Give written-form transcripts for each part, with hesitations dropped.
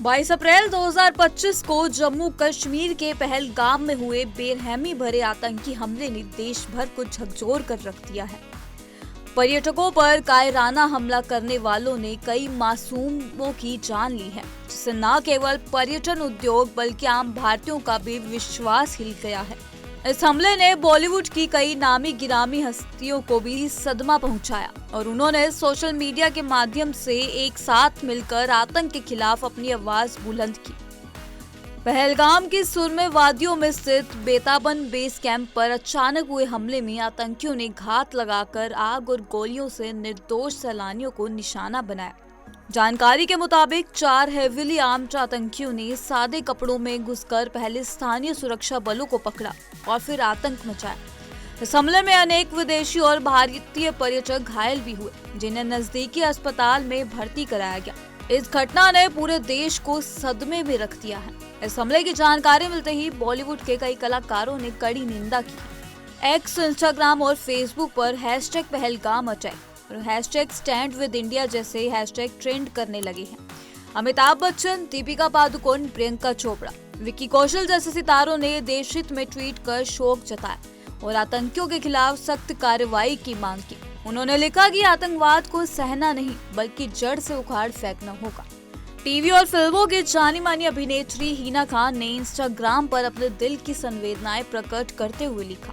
22 अप्रैल 2025 को जम्मू कश्मीर के पहलगाम में हुए बेरहमी भरे आतंकी हमले ने देश भर को झकझोर कर रख दिया है। पर्यटकों पर कायराना हमला करने वालों ने कई मासूमों की जान ली है, जिससे न केवल पर्यटन उद्योग बल्कि आम भारतीयों का भी विश्वास हिल गया है। इस हमले ने बॉलीवुड की कई नामी गिरामी हस्तियों को भी सदमा पहुंचाया और उन्होंने सोशल मीडिया के माध्यम से एक साथ मिलकर आतंक के खिलाफ अपनी आवाज बुलंद की। पहलगाम की सुरमे वादियों में स्थित बेताबन बेस कैंप पर अचानक हुए हमले में आतंकियों ने घात लगाकर आग और गोलियों से निर्दोष सैलानियों को निशाना बनाया। जानकारी के मुताबिक 4 हेविली आर्म्ड आतंकियों ने सादे कपड़ों में घुसकर पहले स्थानीय सुरक्षा बलों को पकड़ा और फिर आतंक मचाया। इस हमले में अनेक विदेशी और भारतीय पर्यटक घायल भी हुए, जिन्हें नजदीकी अस्पताल में भर्ती कराया गया। इस घटना ने पूरे देश को सदमे में रख दिया है। इस हमले की जानकारी मिलते ही बॉलीवुड के कई कलाकारों ने कड़ी निंदा की। एक्स, इंस्टाग्राम और फेसबुक पर #पहलगाम अटैक और #स्टैंड विद इंडिया जैसे हैशटैग ट्रेंड करने लगे हैं। अमिताभ बच्चन, दीपिका पादुकोण, प्रियंका चोपड़ा, विक्की कौशल जैसे सितारों ने देशहित में ट्वीट कर शोक जताया और आतंकियों के खिलाफ सख्त कार्रवाई की मांग की। उन्होंने लिखा कि आतंकवाद को सहना नहीं बल्कि जड़ से उखाड़ फेंकना होगा। टीवी और फिल्मों की जानी मानी अभिनेत्री हिना खान ने इंस्टाग्राम पर अपने दिल की संवेदनाएं प्रकट करते हुए लिखा,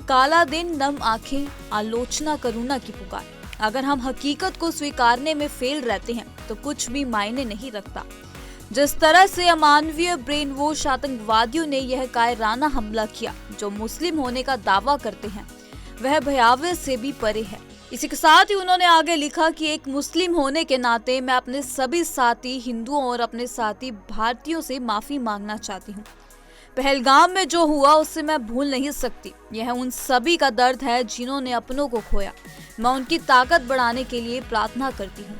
काला दिन, नम आंखें, आलोचना करुणा की पुकार। अगर हम हकीकत को स्वीकारने में फेल रहते हैं तो कुछ भी मायने नहीं रखता। जिस तरह से अमानवीय ब्रेन वॉश आतंकवादियों ने यह कायराना हमला किया जो मुस्लिम होने का दावा करते हैं, वह भयावह से भी परे है। इसी के साथ ही उन्होंने आगे लिखा कि एक मुस्लिम होने के नाते मैं अपने सभी साथी हिंदुओं और अपने साथी भारतीयों से माफी मांगना चाहती हूँ। पहलगाम में जो हुआ उससे मैं भूल नहीं सकती। यह उन सभी का दर्द है जिन्होंने अपनों को खोया। मैं उनकी ताकत बढ़ाने के लिए प्रार्थना करती हूँ।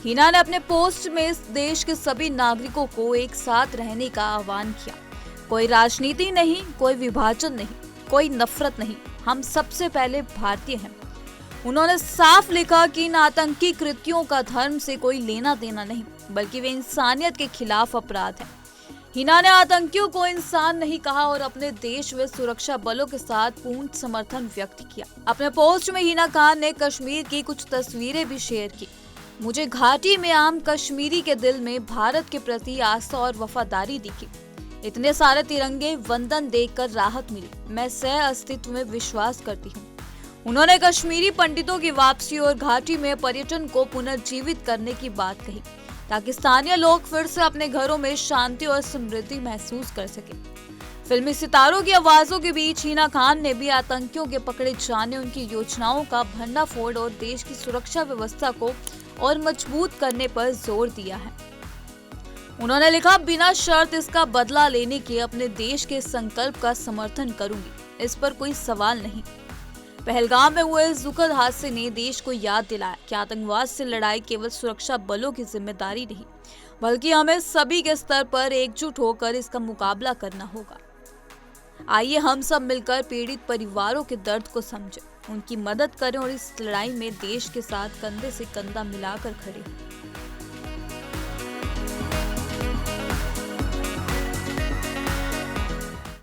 हिना ने अपने पोस्ट में इस देश के सभी नागरिकों को एक साथ रहने का आह्वान किया। कोई राजनीति नहीं, कोई विभाजन नहीं, कोई नफरत नहीं, हम सबसे पहले भारतीय हैं। उन्होंने साफ लिखा कि इन आतंकी कृत्यों का धर्म से कोई लेना देना नहीं, बल्कि वे इंसानियत के खिलाफ अपराध हैं। हिना ने आतंकियों को इंसान नहीं कहा और अपने देश व सुरक्षा बलों के साथ पूर्ण समर्थन व्यक्त किया। अपने पोस्ट में हिना खान ने कश्मीर की कुछ तस्वीरें भी शेयर की। मुझे घाटी में आम कश्मीरी के दिल में भारत के प्रति आस्था और वफादारी दिखी। इतने सारे तिरंगे वंदन देखकर राहत मिली। मैं सह अस्तित्व में विश्वास करती हूँ। उन्होंने कश्मीरी पंडितों की वापसी और घाटी में पर्यटन को पुनर्जीवित करने की बात कही, ताकि स्थानीय लोग फिर से अपने घरों में शांति और समृद्धि महसूस कर सके। फिल्मी सितारों की आवाजों के बीच हिना खान ने भी आतंकियों के पकड़े जाने, उनकी योजनाओं का भंडाफोड़ और देश की सुरक्षा व्यवस्था को और मजबूत करने पर जोर दिया है। उन्होंने लिखा, बिना शर्त इसका बदला लेने के अपने देश के संकल्प का समर्थन करूंगी, इस पर कोई सवाल नहीं। पहलगाम में हुए इस दुखद हादसे ने देश को याद दिलाया कि आतंकवाद से लड़ाई केवल सुरक्षा बलों की जिम्मेदारी नहीं, बल्कि हमें सभी के स्तर पर एकजुट होकर इसका मुकाबला करना होगा। आइए हम सब मिलकर पीड़ित परिवारों के दर्द को समझें, उनकी मदद करें और इस लड़ाई में देश के साथ कंधे से कंधा मिलाकर खड़े हों।